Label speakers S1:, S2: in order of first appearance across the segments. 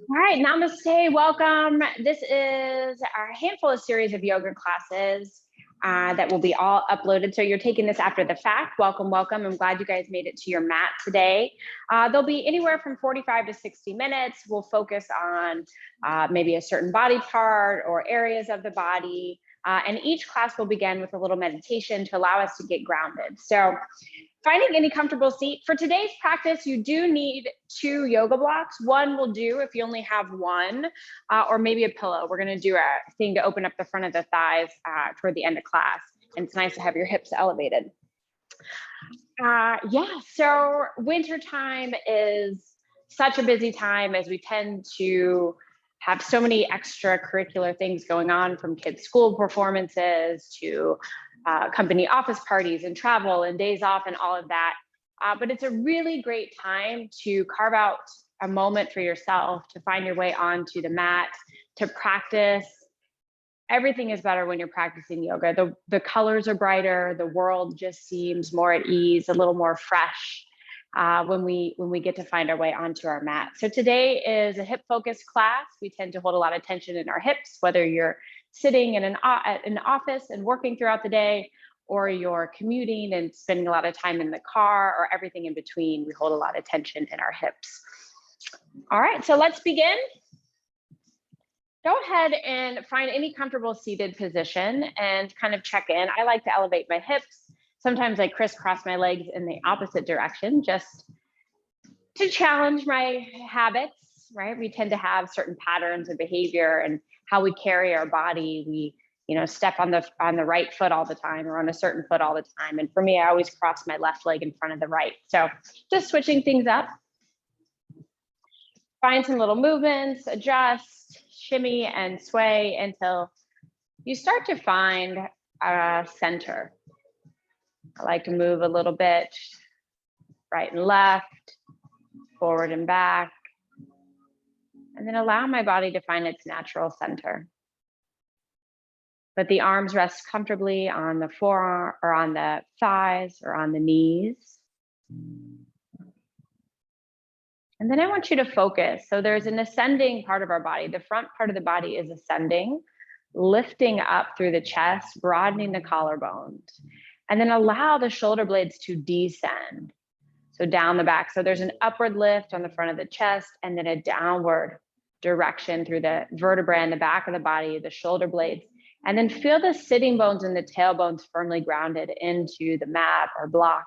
S1: All right, namaste, welcome. This is our handful of series of yoga classes that will be all uploaded. So you're taking this after the fact. Welcome, welcome. I'm glad you guys made it to your mat today. They'll be anywhere from 45 to 60 minutes. We'll focus on maybe a certain body part or areas of the body. And each class will begin with a little meditation to allow us to get grounded. So finding any comfortable seat. For today's practice, you do need 2 yoga blocks. One will do if you only have one, or maybe a pillow. We're gonna do a thing to open up the front of the thighs toward the end of class. And it's nice to have your hips elevated. Yeah, so winter time is such a busy time as we tend to have so many extracurricular things going on, from kids' school performances to company office parties and travel and days off and all of that. But it's a really great time to carve out a moment for yourself, to find your way onto the mat, to practice. Everything is better when you're practicing yoga. The colors are brighter, the world just seems more at ease, a little more fresh when we get to find our way onto our mat. So today is a hip focused class. We tend to hold a lot of tension in our hips, whether you're sitting in an office and working throughout the day, or you're commuting and spending a lot of time in the car, or everything in between. We hold a lot of tension in our hips. All right, so let's begin. Go ahead and find any comfortable seated position and kind of check in. I like to elevate my hips. Sometimes I crisscross my legs in the opposite direction just to challenge my habits, right? We tend to have certain patterns of behavior and how we carry our body. We, step on the right foot all the time, or on a certain foot all the time. And for me, I always cross my left leg in front of the right. So just switching things up. Find some little movements, adjust, shimmy and sway until you start to find a center. I like to move a little bit right and left, forward and back, and then allow my body to find its natural center. Let the arms rest comfortably on the forearm, or on the thighs, or on the knees. And then I want you to focus. So there's an ascending part of our body. The front part of the body is ascending, lifting up through the chest, broadening the collarbones. And then allow the shoulder blades to descend. So down the back. So there's an upward lift on the front of the chest, and then a downward direction through the vertebrae in the back of the body, the shoulder blades. And then feel the sitting bones and the tailbones firmly grounded into the mat or block.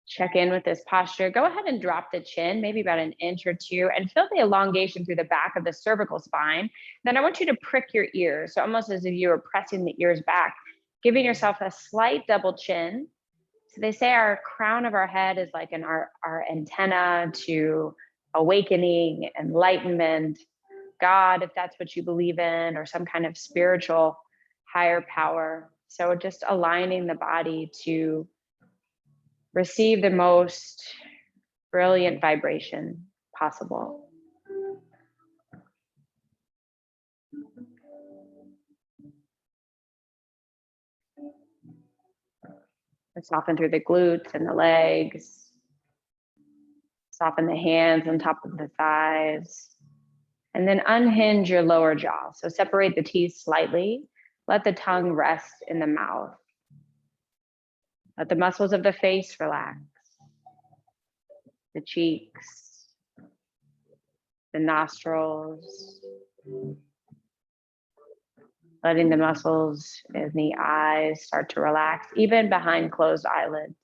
S1: Check in with this posture. Go ahead and drop the chin, maybe about an inch or two, and feel the elongation through the back of the cervical spine. Then I want you to prick your ears. So almost as if you were pressing the ears back, giving yourself a slight double chin. So they say our crown of our head is like our antenna to awakening, enlightenment, God, if that's what you believe in, or some kind of spiritual higher power. So just aligning the body to receive the most brilliant vibration possible. Soften through the glutes and the legs. Soften the hands on top of the thighs. And then unhinge your lower jaw. So separate the teeth slightly. Let the tongue rest in the mouth. Let the muscles of the face relax. The cheeks, the nostrils. Letting the muscles in the eyes start to relax, even behind closed eyelids.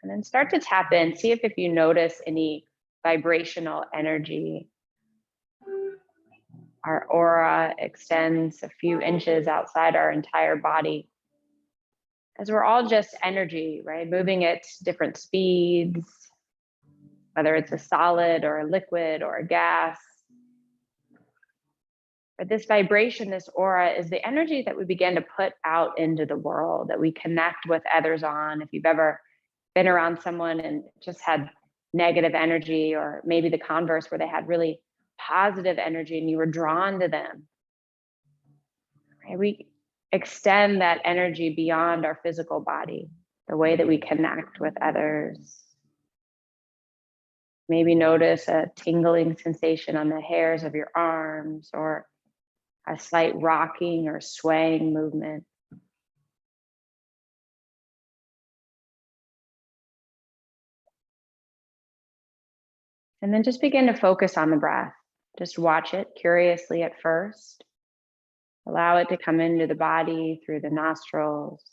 S1: And then start to tap in. See if you notice any vibrational energy. Our aura extends a few inches outside our entire body, as we're all just energy, right? Moving at different speeds, whether it's a solid or a liquid or a gas. But this vibration, this aura, is the energy that we begin to put out into the world, that we connect with others on. If you've ever been around someone and just had negative energy, or maybe the converse where they had really positive energy and you were drawn to them. Right? We extend that energy beyond our physical body, the way that we connect with others. Maybe notice a tingling sensation on the hairs of your arms or a slight rocking or swaying movement. And then just begin to focus on the breath. Just watch it curiously at first. Allow it to come into the body through the nostrils.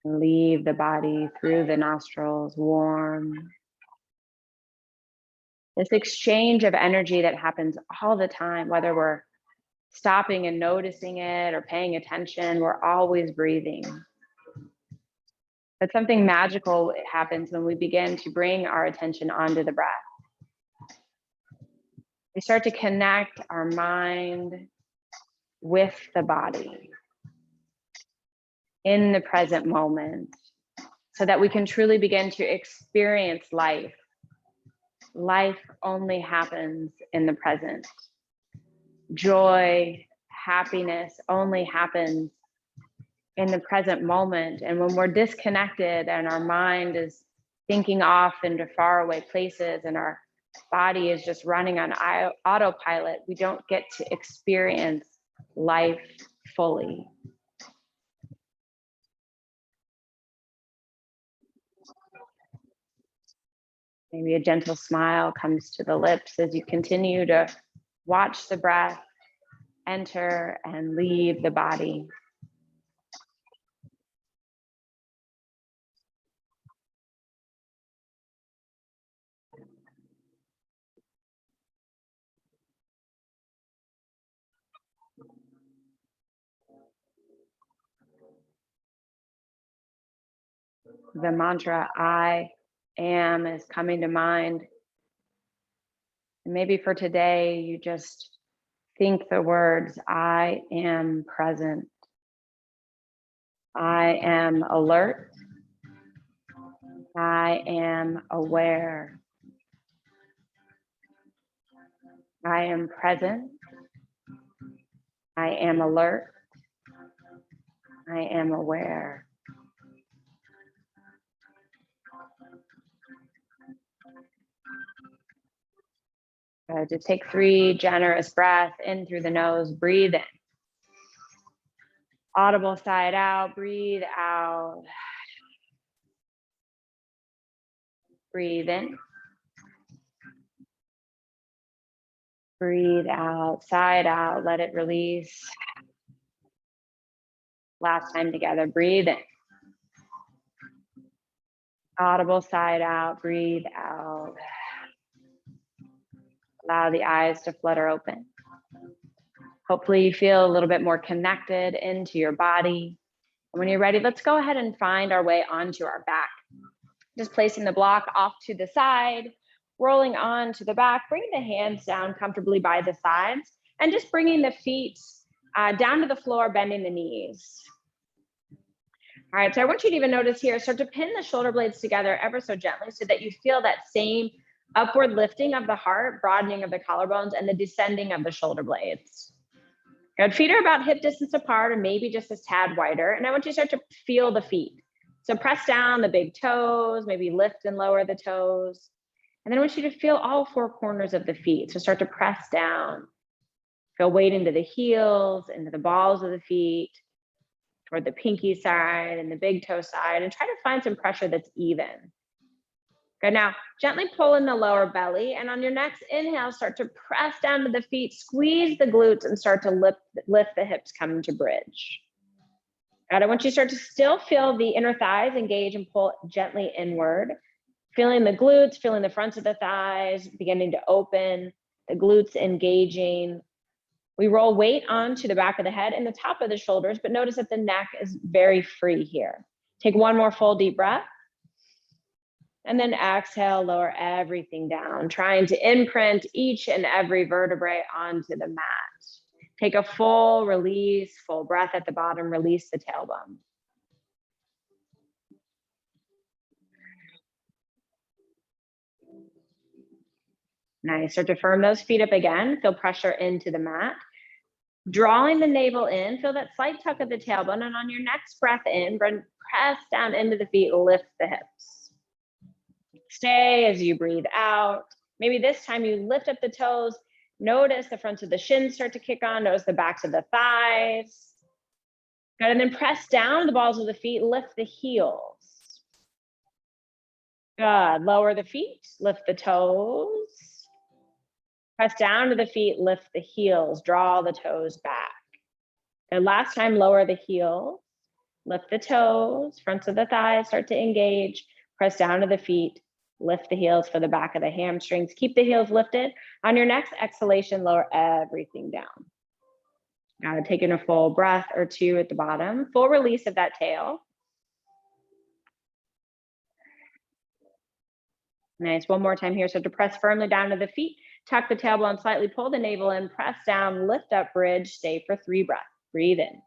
S1: And leave the body through the nostrils, warm. This exchange of energy that happens all the time, whether we're stopping and noticing it or paying attention, we're always breathing. But something magical happens when we begin to bring our attention onto the breath. We start to connect our mind with the body in the present moment so that we can truly begin to experience life. Life only happens in the present. Joy, happiness only happens in the present moment. And when we're disconnected and our mind is thinking off into faraway places and our body is just running on autopilot, we don't get to experience life fully. Maybe a gentle smile comes to the lips as you continue to watch the breath enter and leave the body. The mantra I am is coming to mind. And maybe for today, you just think the words, I am present. I am alert. I am aware. I am present. I am alert. I am aware. Just take 3 generous breaths in through the nose, breathe in. Audible side out, breathe out. Breathe in. Breathe out, side out, let it release. Last time together, breathe in. Audible side out, breathe out. Allow the eyes to flutter open. Hopefully you feel a little bit more connected into your body. And when you're ready, let's go ahead and find our way onto our back. Just placing the block off to the side, rolling on to the back, bringing the hands down comfortably by the sides, and just bringing the feet down to the floor, bending the knees. All right, so I want you to even notice here, start to pin the shoulder blades together ever so gently so that you feel that same upward lifting of the heart, broadening of the collarbones, and the descending of the shoulder blades. Good. Feet are about hip distance apart or maybe just a tad wider. And I want you to start to feel the feet. So press down the big toes, maybe lift and lower the toes. And then I want you to feel all 4 corners of the feet. So start to press down. Feel weight into the heels, into the balls of the feet, toward the pinky side and the big toe side, and try to find some pressure that's even. Good. Now, gently pull in the lower belly, and on your next inhale, start to press down to the feet, squeeze the glutes, and start to lift the hips, come to bridge. Good. I want you to start to still feel the inner thighs engage and pull gently inward, feeling the glutes, feeling the fronts of the thighs beginning to open, the glutes engaging. We roll weight onto the back of the head and the top of the shoulders, but notice that the neck is very free here. Take one more full deep breath. And then exhale, lower everything down, trying to imprint each and every vertebrae onto the mat. Take a full release, full breath at the bottom, release the tailbone. Nice. Start to firm those feet up again. Feel pressure into the mat. Drawing the navel in, feel that slight tuck of the tailbone, and on your next breath in, press down into the feet, lift the hips. Stay as you breathe out. Maybe this time you lift up the toes. Notice the fronts of the shins start to kick on. Notice the backs of the thighs. Good, and then press down the balls of the feet, lift the heels. Good, lower the feet, lift the toes. Press down to the feet, lift the heels, draw the toes back. And last time, lower the heels, lift the toes, fronts of the thighs start to engage, press down to the feet, lift the heels for the back of the hamstrings. Keep the heels lifted. On your next exhalation, lower everything down. Now taking a full breath or two at the bottom, full release of that tail. Nice, one more time here. So to press firmly down to the feet, tuck the tailbone slightly, pull the navel in, press down, lift up, bridge, stay for 3 breaths. Breathe in.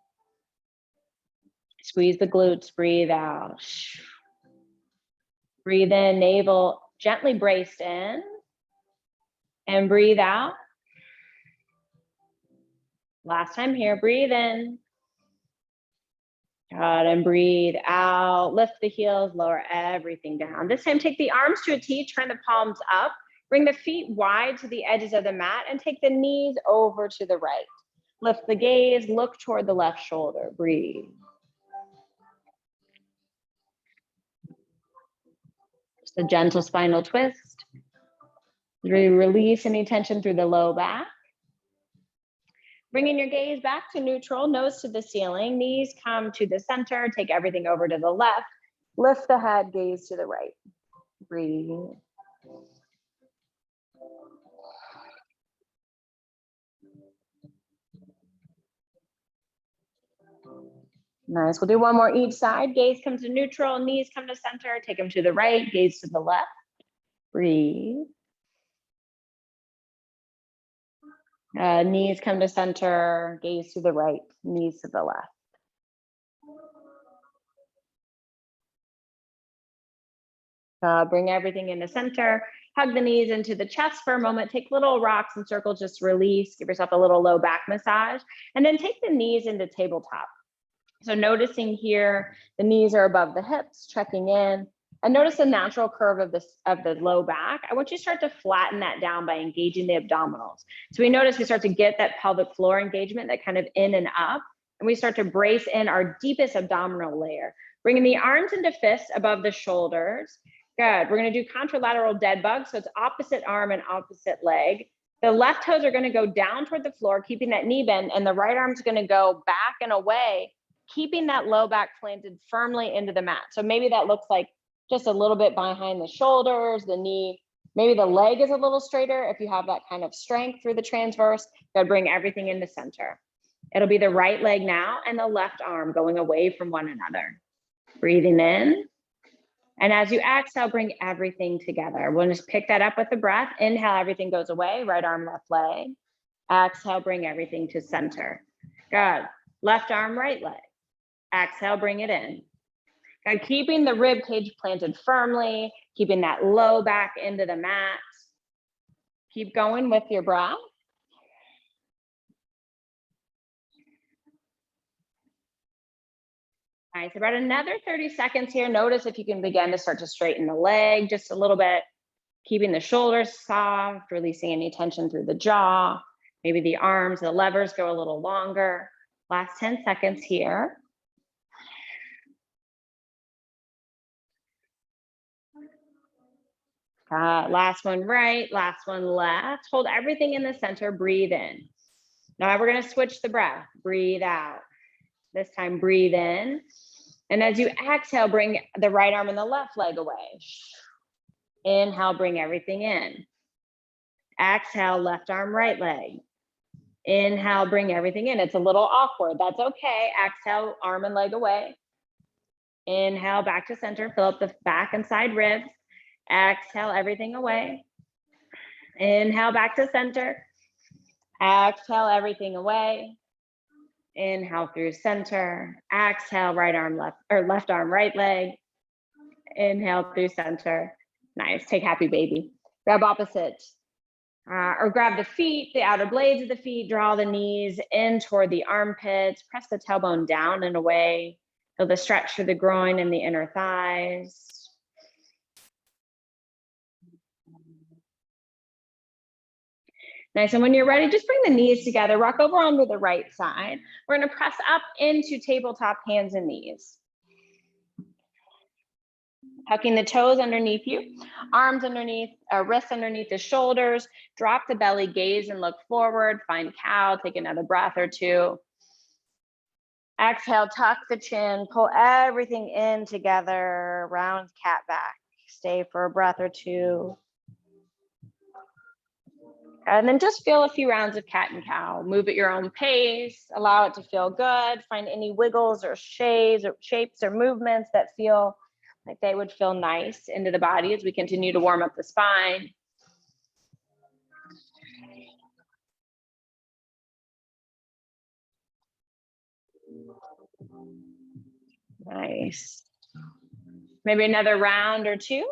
S1: Squeeze the glutes, breathe out. Breathe in, navel gently braced in. And breathe out. Last time here, breathe in. Good, and breathe out. Lift the heels, lower everything down. This time, take the arms to a T, turn the palms up. Bring the feet wide to the edges of the mat and take the knees over to the right. Lift the gaze, look toward the left shoulder. Breathe. Just a gentle spinal twist. Really release any tension through the low back. Bringing your gaze back to neutral, nose to the ceiling, knees come to the center, take everything over to the left, lift the head, gaze to the right. Breathe. Nice, we'll do one more each side. Gaze comes to neutral, knees come to center, take them to the right, gaze to the left. Breathe. Knees come to center, gaze to the right, knees to the left. Bring everything into center, hug the knees into the chest for a moment, take little rocks and circles, just release, give yourself a little low back massage, and then take the knees into tabletop. So noticing here, the knees are above the hips, checking in, and notice the natural curve of the low back. I want you to start to flatten that down by engaging the abdominals. So we notice we start to get that pelvic floor engagement, that kind of in and up, and we start to brace in our deepest abdominal layer. Bringing the arms into fists above the shoulders. Good, we're gonna do contralateral dead bug, so it's opposite arm and opposite leg. The left toes are gonna go down toward the floor, keeping that knee bend, and the right arm's gonna go back and away, keeping that low back planted firmly into the mat. So maybe that looks like just a little bit behind the shoulders, the knee, maybe the leg is a little straighter if you have that kind of strength through the transverse. Gotta bring everything into center. It'll be the right leg now and the left arm going away from one another. Breathing in. And as you exhale, bring everything together. We'll just pick that up with the breath. Inhale, everything goes away, right arm, left leg. Exhale, bring everything to center. Good. Left arm, right leg. Exhale, bring it in. Good. Keeping the rib cage planted firmly, keeping that low back into the mat. Keep going with your breath. Nice, about another 30 seconds here. Notice if you can begin to start to straighten the leg just a little bit, keeping the shoulders soft, releasing any tension through the jaw. Maybe the arms, the levers go a little longer. Last 10 seconds here. Last one right, last one left. Hold everything in the center, breathe in. Now we're gonna switch the breath, breathe out. This time, breathe in. And as you exhale, bring the right arm and the left leg away. Inhale, bring everything in. Exhale, left arm, right leg. Inhale, bring everything in. It's a little awkward, that's okay. Exhale, arm and leg away. Inhale, back to center, fill up the back and side ribs. Exhale, everything away. Inhale, back to center. Exhale, everything away. Inhale through center. Exhale, right arm, left, or left arm, right leg. Inhale through center. Nice, take happy baby. Grab opposite Or grab the feet, the outer blades of the feet, draw the knees in toward the armpits, press the tailbone down and away. Feel the stretch through the groin and the inner thighs. Nice, and when you're ready, just bring the knees together, rock over onto the right side. We're gonna press up into tabletop, hands and knees. Tucking the toes underneath you, arms underneath, wrists underneath the shoulders, drop the belly, gaze and look forward, find cow, take another breath or two. Exhale, tuck the chin, pull everything in together, round cat back. Stay for a breath or two. And then just feel a few rounds of cat and cow. Move at your own pace, allow it to feel good. Find any wiggles or shapes or movements that feel like they would feel nice into the body as we continue to warm up the spine. Nice. Maybe another round or two.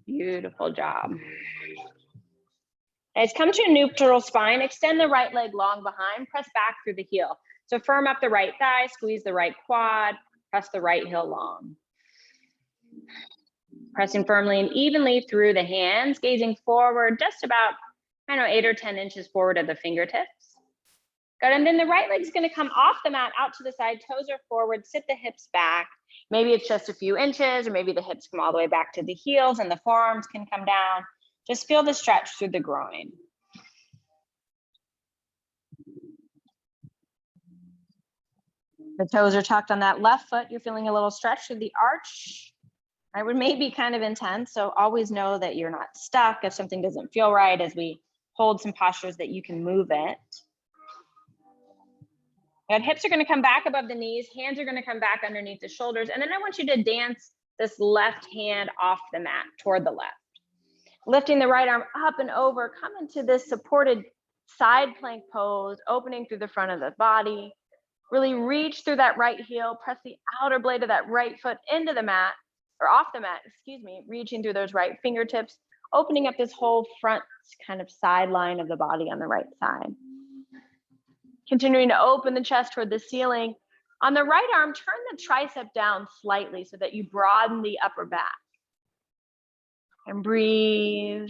S1: Beautiful job. Nice, come to a neutral spine, extend the right leg long behind, press back through the heel. So firm up the right thigh, squeeze the right quad, press the right heel long. Pressing firmly and evenly through the hands, gazing forward just about, 8 or 10 inches forward of the fingertips. Good, and then the right leg's gonna come off the mat, out to the side, toes are forward, sit the hips back. Maybe it's just a few inches, or maybe the hips come all the way back to the heels and the forearms can come down. Just feel the stretch through the groin. The toes are tucked on that left foot. You're feeling a little stretch through the arch. Right, it may be kind of intense, so always know that you're not stuck if something doesn't feel right as we hold some postures that you can move it. And hips are gonna come back above the knees, hands are gonna come back underneath the shoulders, and then I want you to dance this left hand off the mat toward the left. Lifting the right arm up and over, come into this supported side plank pose, opening through the front of the body. Really reach through that right heel, press the outer blade of that right foot into the mat, or off the mat, excuse me, reaching through those right fingertips, opening up this whole front kind of sideline of the body on the right side. Continuing to open the chest toward the ceiling. On the right arm, turn the tricep down slightly so that you broaden the upper back. And breathe.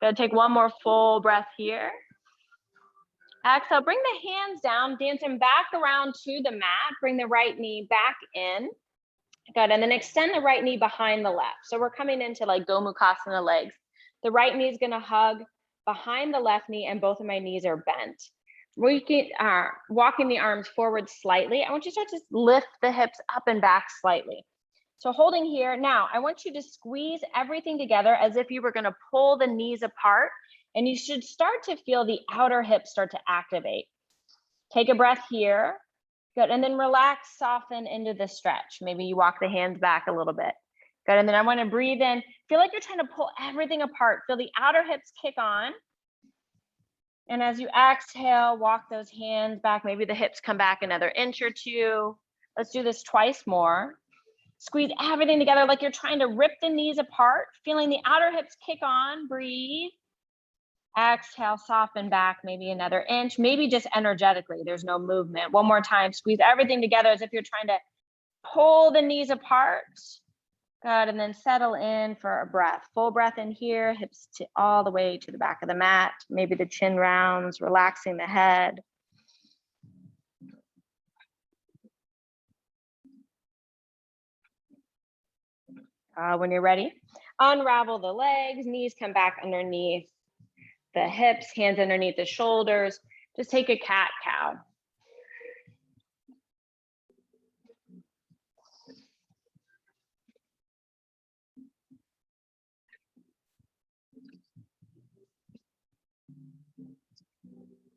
S1: Gonna take one more full breath here. Exhale, bring the hands down, dancing back around to the mat. Bring the right knee back in. Good, and then extend the right knee behind the left. So we're coming into like Gomukhasana legs. The right knee is gonna hug behind the left knee and both of my knees are bent. Walking the arms forward slightly. I want you to start to lift the hips up and back slightly. So holding here, now I want you to squeeze everything together as if you were gonna pull the knees apart, and you should start to feel the outer hips start to activate. Take a breath here. Good, and then relax, soften into the stretch. Maybe you walk the hands back a little bit. Good, and then I wanna breathe in. Feel like you're trying to pull everything apart. Feel the outer hips kick on. And as you exhale, walk those hands back. Maybe the hips come back another inch or two. Let's do this twice more. Squeeze everything together like you're trying to rip the knees apart, feeling the outer hips kick on, breathe. Exhale, soften back, maybe another inch, maybe just energetically, there's no movement. One more time, squeeze everything together as if you're trying to pull the knees apart. Good, and then settle in for a breath. Full breath in here, hips to all the way to the back of the mat. Maybe the chin rounds, relaxing the head. When you're ready, unravel the legs, knees come back underneath the hips, hands underneath the shoulders. Just take a cat-cow.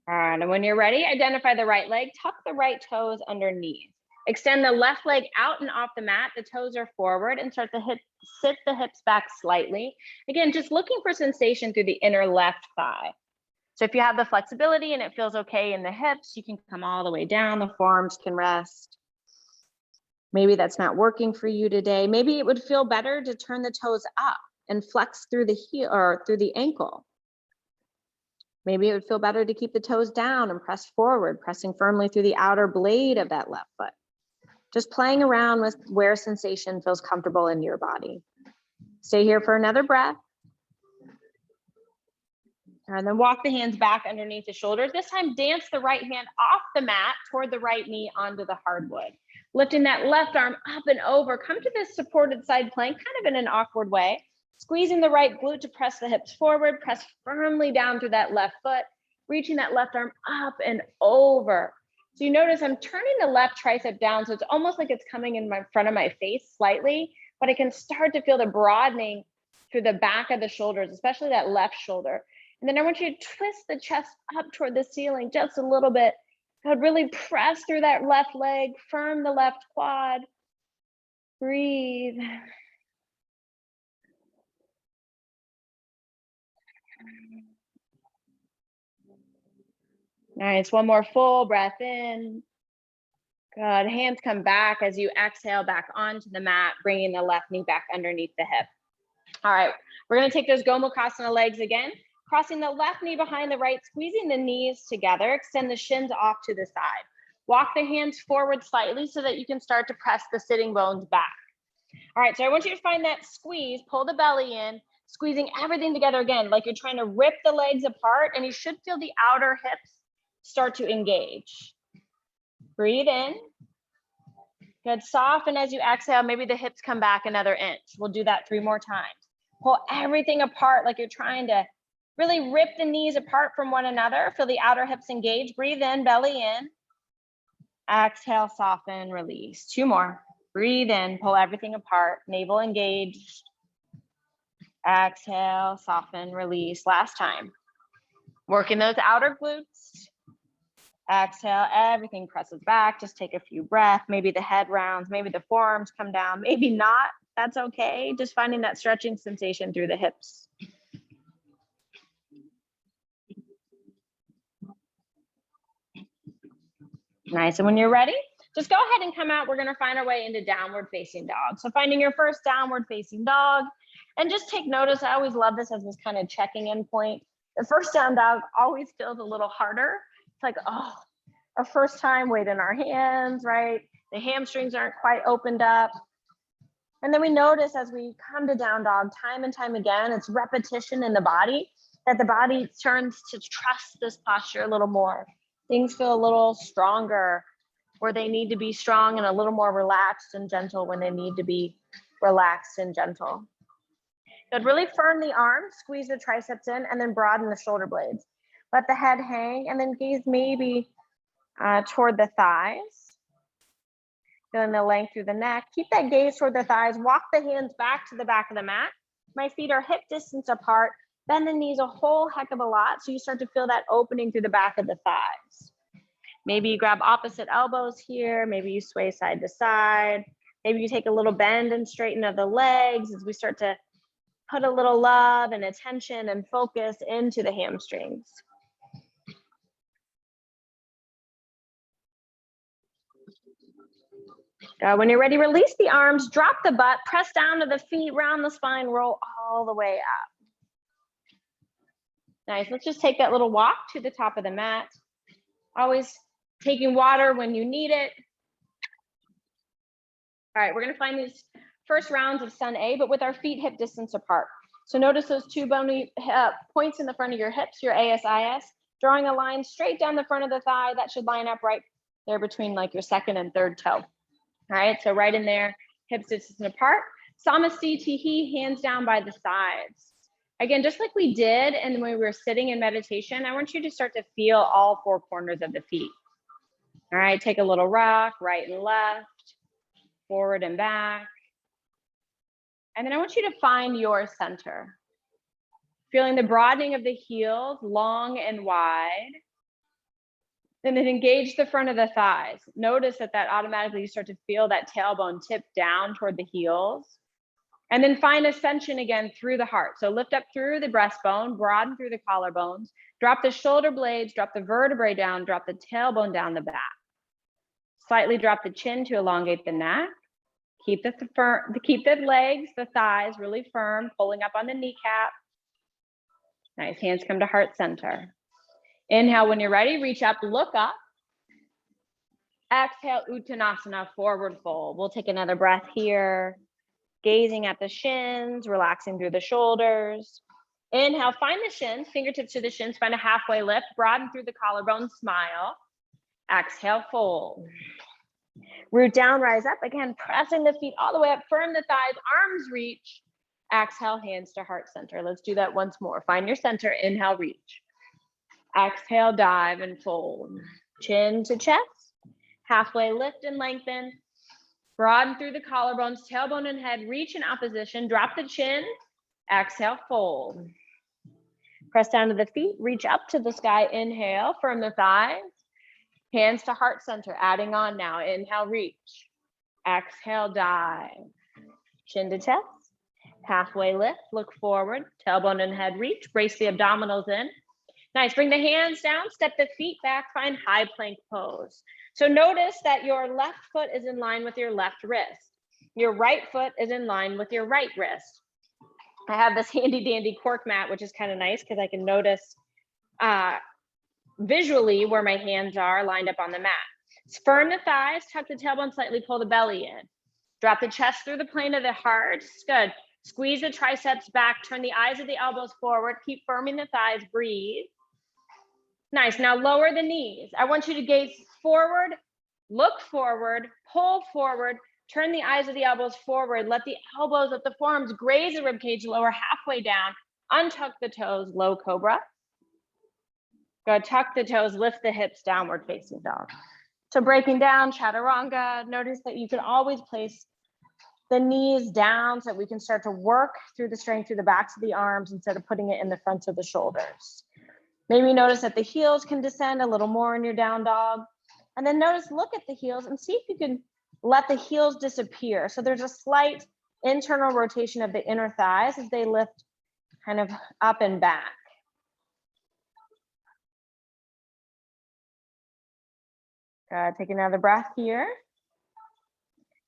S1: And when you're ready, identify the right leg, tuck the right toes underneath. Extend the left leg out and off the mat, the toes are forward, and start to sit the hips back slightly. Again, just looking for sensation through the inner left thigh. So if you have the flexibility and it feels okay in the hips, you can come all the way down, the forearms can rest. Maybe that's not working for you today. Maybe it would feel better to turn the toes up and flex through the heel or through the ankle. Maybe it would feel better to keep the toes down and press forward, pressing firmly through the outer blade of that left foot. Just playing around with where sensation feels comfortable in your body. Stay here for another breath. And then walk the hands back underneath the shoulders. This time, dance the right hand off the mat toward the right knee onto the hardwood. Lifting that left arm up and over. Come to this supported side plank, kind of in an awkward way. Squeezing the right glute to press the hips forward. Press firmly down through that left foot. Reaching that left arm up and over. So you notice I'm turning the left tricep down, so it's almost like it's coming in front of my face slightly, but I can start to feel the broadening through the back of the shoulders, especially that left shoulder. And then I want you to twist the chest up toward the ceiling just a little bit. God, really press through that left leg, firm the left quad. Breathe. Nice, one more full breath in. Good, hands come back as you exhale back onto the mat, bringing the left knee back underneath the hip. All right, we're gonna take those Gomukhasana legs again, crossing the left knee behind the right, squeezing the knees together, extend the shins off to the side. Walk the hands forward slightly so that you can start to press the sitting bones back. All right, so I want you to find that squeeze, pull the belly in, squeezing everything together again, like you're trying to rip the legs apart, and you should feel the outer hips start to engage. Breathe in. Good, soften as you exhale, maybe the hips come back another inch. We'll do that 3 more times. Pull everything apart like you're trying to really rip the knees apart from one another. Feel the outer hips engage. Breathe in, belly in. Exhale, soften, release. 2 more. Breathe in, pull everything apart, navel engaged. Exhale, soften, release. Last time. Working those outer glutes. Exhale, everything presses back. Just take a few breaths. Maybe the head rounds, maybe the forearms come down, maybe not. That's okay. Just finding that stretching sensation through the hips. Nice, and when you're ready, just go ahead and come out. We're gonna find our way into downward facing dog. So finding your first downward facing dog, and just take notice. I always love this as this kind of checking in point. The first down dog always feels a little harder. It's like, oh, our first time, weight in our hands, right? The hamstrings aren't quite opened up. And then we notice as we come to down dog time and time again, it's repetition in the body, that the body turns to trust this posture a little more. Things feel a little stronger where they need to be strong, and a little more relaxed and gentle when they need to be relaxed and gentle. Good, really firm the arms, squeeze the triceps in, and then broaden the shoulder blades. Let the head hang, and then gaze maybe toward the thighs. Feeling the length through the neck. Keep that gaze toward the thighs. Walk the hands back to the back of the mat. My feet are hip distance apart. Bend the knees a whole heck of a lot, so you start to feel that opening through the back of the thighs. Maybe you grab opposite elbows here. Maybe you sway side to side. Maybe you take a little bend and straighten of the legs as we start to put a little love and attention and focus into the hamstrings. When you're ready, release the arms, drop the butt, press down to the feet, round the spine, roll all the way up. Nice, let's just take that little walk to the top of the mat. Always taking water when you need it. All right, we're gonna find these first rounds of Sun A, but with our feet hip distance apart. So notice those 2 bony points in the front of your hips, your ASIS, drawing a line straight down the front of the thigh. That should line up right there between like your second and third toe. All right, so right in there, hips distance apart. Samasthiti, hands down by the sides. Again, just like we did and when we were sitting in meditation, I want you to start to feel all 4 corners of the feet. All right, take a little rock, right and left, forward and back. And then I want you to find your center. Feeling the broadening of the heels, long and wide. Then engage the front of the thighs. Notice that automatically you start to feel that tailbone tip down toward the heels. And then find ascension again through the heart. So lift up through the breastbone, broaden through the collarbones, drop the shoulder blades, drop the vertebrae down, drop the tailbone down the back. Slightly drop the chin to elongate the neck. Keep the legs, the thighs really firm, pulling up on the kneecap. Nice, hands come to heart center. Inhale, when you're ready, reach up, look up. Exhale, Uttanasana, forward fold. We'll take another breath here. Gazing at the shins, relaxing through the shoulders. Inhale, find the shins, fingertips to the shins, find a halfway lift, broaden through the collarbone, smile. Exhale, fold. Root down, rise up. Again, pressing the feet all the way up, firm the thighs, arms reach. Exhale, hands to heart center. Let's do that once more. Find your center, inhale, reach. Exhale, dive and fold. Chin to chest, halfway lift and lengthen. Broaden through the collarbones, tailbone and head, reach in opposition, drop the chin. Exhale, fold. Press down to the feet, reach up to the sky, inhale, firm the thighs. Hands to heart center, adding on now. Inhale, reach. Exhale, dive. Chin to chest, halfway lift, look forward, tailbone and head reach, brace the abdominals in. Nice, bring the hands down, step the feet back, find high plank pose. So notice that your left foot is in line with your left wrist. Your right foot is in line with your right wrist. I have this handy dandy cork mat, which is kind of nice because I can notice visually where my hands are lined up on the mat. Firm the thighs, tuck the tailbone slightly, pull the belly in. Drop the chest through the plane of the heart. Good. Squeeze the triceps back, turn the eyes of the elbows forward, keep firming the thighs, breathe. Nice, now lower the knees. I want you to gaze forward, look forward, pull forward, turn the eyes of the elbows forward, let the elbows of the forearms graze the ribcage, lower halfway down, untuck the toes, low cobra. Go tuck the toes, lift the hips, downward facing dog. So breaking down chaturanga, notice that you can always place the knees down so that we can start to work through the strength through the backs of the arms instead of putting it in the fronts of the shoulders. Maybe notice that the heels can descend a little more in your down dog. And then notice, look at the heels and see if you can let the heels disappear. So there's a slight internal rotation of the inner thighs as they lift kind of up and back. Good, take another breath here.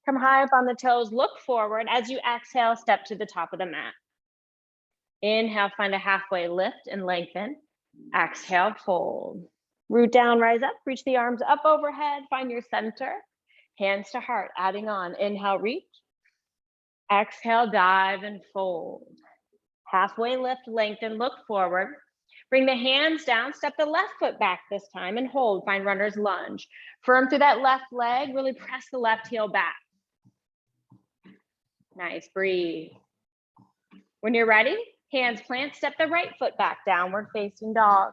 S1: Come high up on the toes, look forward. As you exhale, step to the top of the mat. Inhale, find a halfway lift and lengthen. Exhale, fold. Root down, rise up, reach the arms up overhead, find your center. Hands to heart, adding on. Inhale, reach. Exhale, dive and fold. Halfway lift, lengthen, look forward. Bring the hands down, step the left foot back this time and hold. Find runner's lunge. Firm through that left leg, really press the left heel back. Nice, breathe. When you're ready, hands plant, step the right foot back, downward facing dog.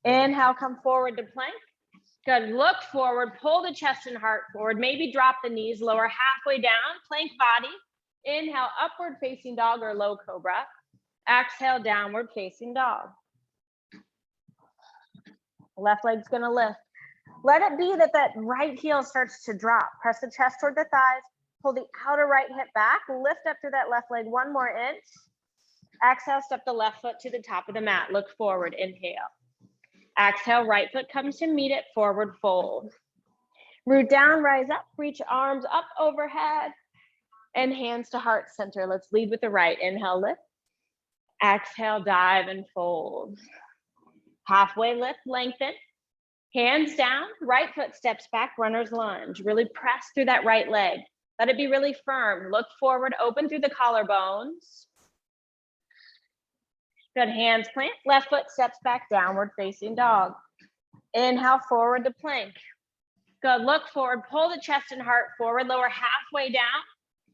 S1: Inhale, come forward to plank. Good, look forward, pull the chest and heart forward, maybe drop the knees, lower halfway down, plank body. Inhale, upward facing dog or low cobra. Exhale, downward facing dog. Left leg's gonna lift. Let it be that that right heel starts to drop. Press the chest toward the thighs, pull the outer right hip back, lift up through that left leg one more inch. Exhale, step the left foot to the top of the mat, look forward, inhale. Exhale, right foot comes to meet it, forward fold. Root down, rise up, reach arms up overhead, and hands to heart center. Let's lead with the right. Inhale, lift. Exhale, dive and fold. Halfway lift, lengthen. Hands down, right foot steps back, runner's lunge. Really press through that right leg. Let it be really firm. Look forward, open through the collarbones. Good, hands plant, left foot steps back, downward facing dog. Inhale, forward to plank. Good, look forward, pull the chest and heart forward, lower halfway down.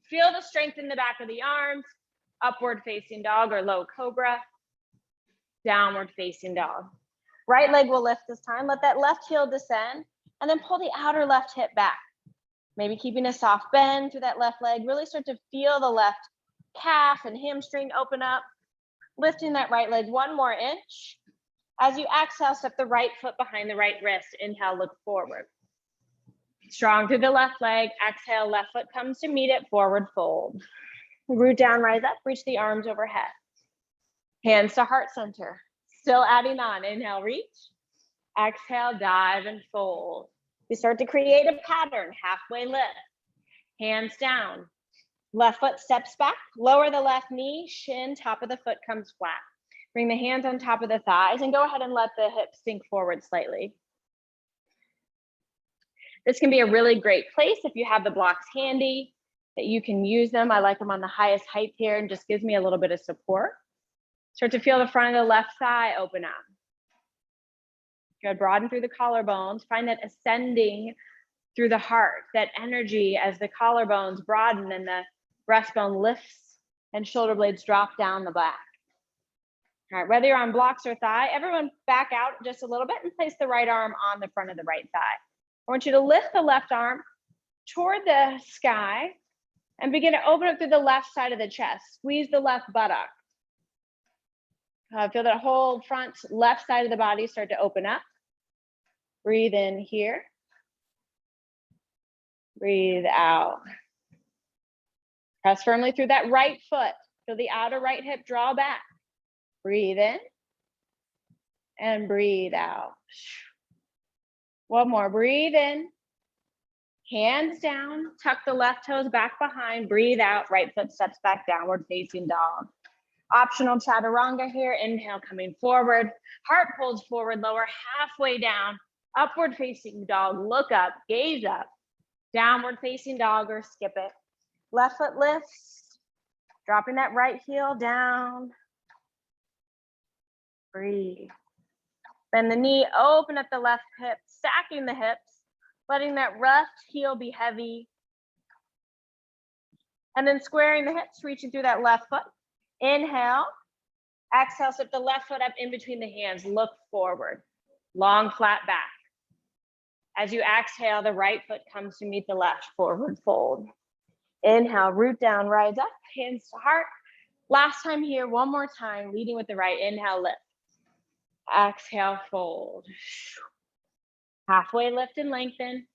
S1: Feel the strength in the back of the arms. Upward facing dog or low cobra. Downward facing dog. Right leg will lift this time. Let that left heel descend and then pull the outer left hip back. Maybe keeping a soft bend through that left leg. Really start to feel the left calf and hamstring open up. Lifting that right leg one more inch. As you exhale, step the right foot behind the right wrist. Inhale, look forward. Strong through the left leg. Exhale, left foot comes to meet it, forward fold. Root down, rise up, reach the arms overhead. Hands to heart center. Still adding on. Inhale, reach. Exhale, dive and fold. You start to create a pattern. Halfway lift. Hands down. Left foot steps back, lower the left knee, shin, top of the foot comes flat. Bring the hands on top of the thighs and go ahead and let the hips sink forward slightly. This can be a really great place if you have the blocks handy, that you can use them. I like them on the highest height here and just gives me a little bit of support. Start to feel the front of the left thigh open up. Good, broaden through the collarbones. Find that ascending through the heart, that energy as the collarbones broaden and the breastbone lifts and shoulder blades drop down the back. All right, whether you're on blocks or thigh, everyone back out just a little bit and place the right arm on the front of the right thigh. I want you to lift the left arm toward the sky and begin to open up through the left side of the chest. Squeeze the left buttock. Feel that whole front left side of the body start to open up. Breathe in here. Breathe out. Press firmly through that right foot. Feel the outer right hip draw back. Breathe in and breathe out. One more, breathe in. Hands down, tuck the left toes back behind, breathe out, right foot steps back, downward facing dog. Optional chaturanga here, inhale coming forward, heart pulls forward, lower halfway down, upward facing dog, look up, gaze up, downward facing dog or skip it. Left foot lifts, dropping that right heel down. Breathe. Bend the knee, open up the left hip, stacking the hips, letting that left heel be heavy. And then squaring the hips, reaching through that left foot. Inhale, exhale, step the left foot up in between the hands, look forward, long flat back. As you exhale, the right foot comes to meet the left, forward fold. Inhale, root down, rise up, hands to heart. Last time here, one more time, leading with the right, inhale, lift. Exhale, fold. Halfway lift and lengthen.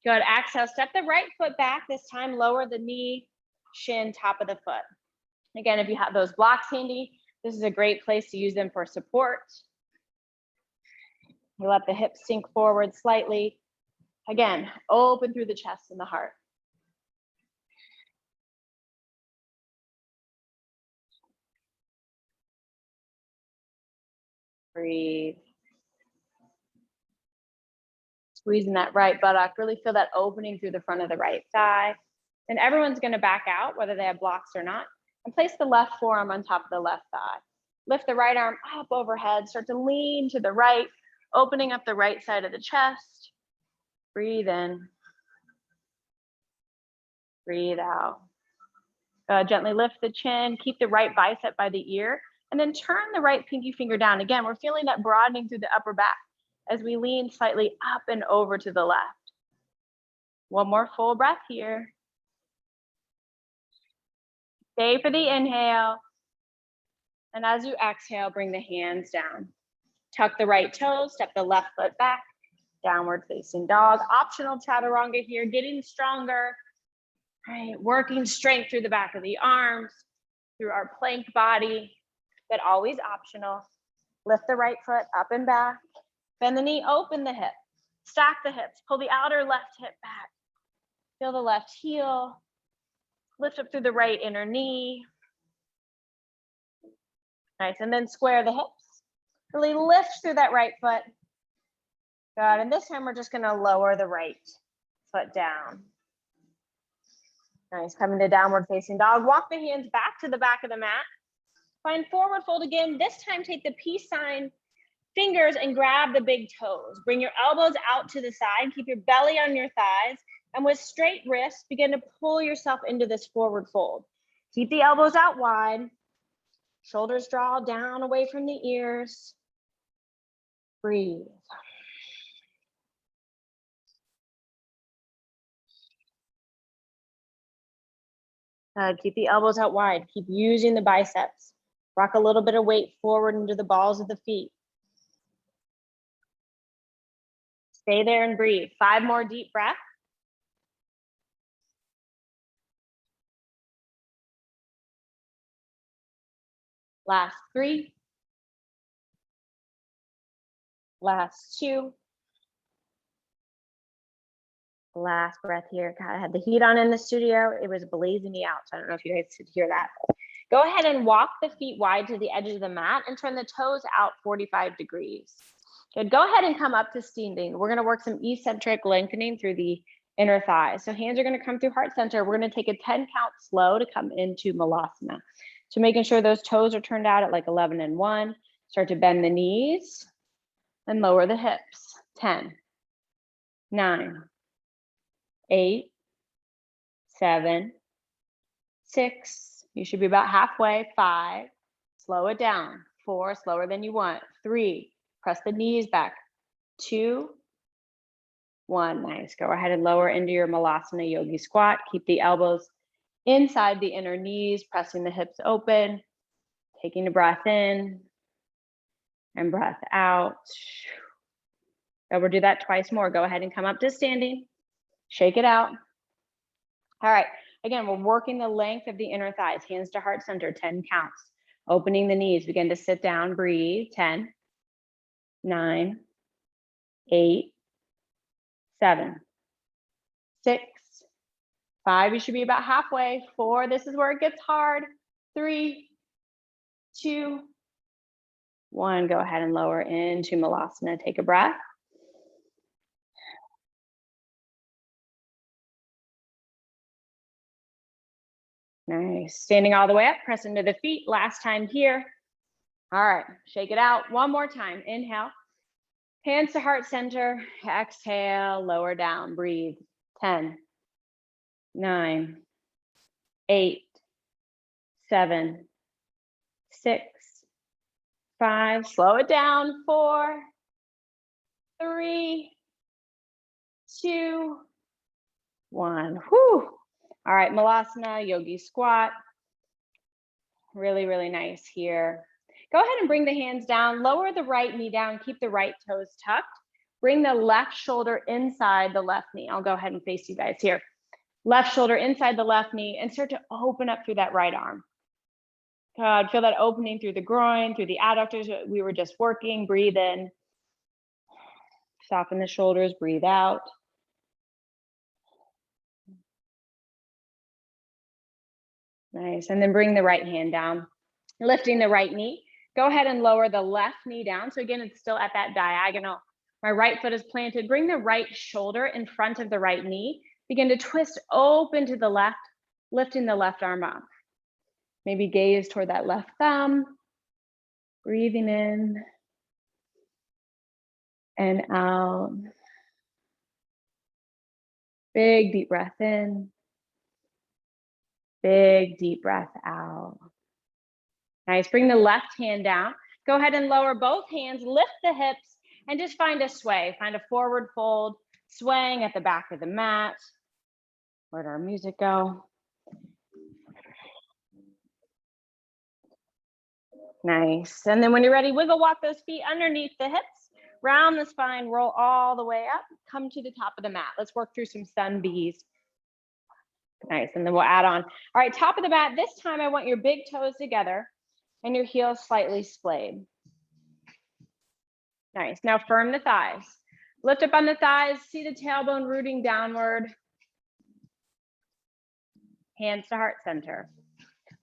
S1: Good, exhale, step the right foot back. This time, lower the knee, shin, top of the foot. Again, if you have those blocks handy, this is a great place to use them for support. You let the hips sink forward slightly. Again, open through the chest and the heart. Breathe. Squeezing that right buttock, really feel that opening through the front of the right thigh. And everyone's gonna back out, whether they have blocks or not, and place the left forearm on top of the left thigh. Lift the right arm up overhead, start to lean to the right, opening up the right side of the chest. Breathe in. Breathe out. Gently lift the chin, keep the right bicep by the ear, and then turn the right pinky finger down. Again, we're feeling that broadening through the upper back as we lean slightly up and over to the left. One more full breath here. Stay for the inhale. And as you exhale, bring the hands down. Tuck the right toes, step the left foot back, downward facing dog. Optional chaturanga here, getting stronger. Right, working strength through the back of the arms, through our plank body, but always optional. Lift the right foot up and back. Bend the knee, open the hip. Stack the hips, pull the outer left hip back. Feel the left heel. Lift up through the right inner knee. Nice, and then square the hips. Really lift through that right foot. Good, and this time we're just gonna lower the right foot down. Nice, coming to downward facing dog. Walk the hands back to the back of the mat. Find forward fold again. This time take the peace sign fingers and grab the big toes. Bring your elbows out to the side. Keep your belly on your thighs. And with straight wrists, begin to pull yourself into this forward fold. Keep the elbows out wide. Shoulders draw down away from the ears. Breathe. Keep the elbows out wide. Keep using the biceps. Rock a little bit of weight forward into the balls of the feet. Stay there and breathe. 5 more deep breaths. Last 3. Last 2. Last breath here. God, I had the heat on in the studio. It was blazing me out. So I don't know if you guys could hear that. Go ahead and walk the feet wide to the edges of the mat and turn the toes out 45 degrees. Good. Go ahead and come up to standing. We're going to work some eccentric lengthening through the inner thighs. So hands are going to come through heart center. We're going to take a 10 count slow to come into Malasana. So making sure those toes are turned out at like 11 and 1. Start to bend the knees and lower the hips. 10, 9, 8, 7, 6. You should be about halfway. 5, slow it down. 4, slower than you want. 3, press the knees back. 2, 1. Nice. Go ahead and lower into your Malasana Yogi squat. Keep the elbows inside the inner knees, pressing the hips open, taking a breath in and breath out. And we'll do that twice more. Go ahead and come up to standing. Shake it out. All right. Again, we're working the length of the inner thighs, hands to heart center, 10 counts. Opening the knees, begin to sit down, breathe. 10, 9, 8, 7, 6, 5. You should be about halfway. 4, this is where it gets hard. 3, 2, 1. Go ahead and lower into Malasana. Take a breath. Nice. Standing all the way up, press into the feet. Last time here. All right, shake it out. One more time. Inhale. Hands to heart center. Exhale, lower down. Breathe. 10, 9, 8, 7, 6, 5. Slow it down. 4, 3, 2, 1. Whew. All right, Malasana, Yogi squat. Really, really nice here. Go ahead and bring the hands down, lower the right knee down, keep the right toes tucked. Bring the left shoulder inside the left knee. I'll go ahead and face you guys here. Left shoulder inside the left knee and start to open up through that right arm. God, feel that opening through the groin, through the adductors we were just working. Breathe in. Soften the shoulders, breathe out. Nice, and then bring the right hand down, lifting the right knee. Go ahead and lower the left knee down. So again, it's still at that diagonal. My right foot is planted. Bring the right shoulder in front of the right knee. Begin to twist open to the left, lifting the left arm up. Maybe gaze toward that left thumb. Breathing in and out. Big deep breath in. Big deep breath out. Nice. Bring the left hand down. Go ahead and lower both hands, lift the hips, and just find a sway. Find a forward fold, swaying at the back of the mat. Where'd our music go? Nice. And then when you're ready, wiggle walk those feet underneath the hips, round the spine, roll all the way up, come to the top of the mat. Let's work through some sun bees. Nice. And then we'll add on. All right, top of the mat. This time I want your big toes together and your heels slightly splayed. Nice. Now firm the thighs. Lift up on the thighs, see the tailbone rooting downward. Hands to heart center.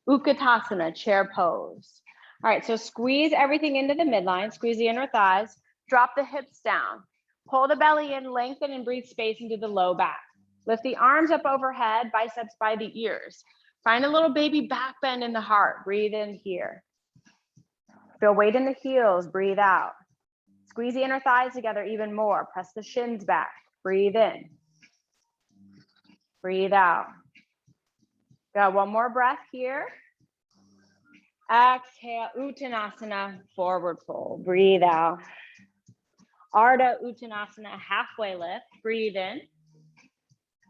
S1: Utkatasana, chair pose. All right, so squeeze everything into the midline, squeeze the inner thighs, drop the hips down. Pull the belly in, lengthen and breathe space into the low back. Lift the arms up overhead, biceps by the ears. Find a little baby back bend in the heart. Breathe in here. Feel weight in the heels, breathe out. Squeeze the inner thighs together even more. Press the shins back. Breathe in. Breathe out. Got one more breath here. Exhale, Uttanasana, forward fold. Breathe out. Ardha Uttanasana, halfway lift. Breathe in.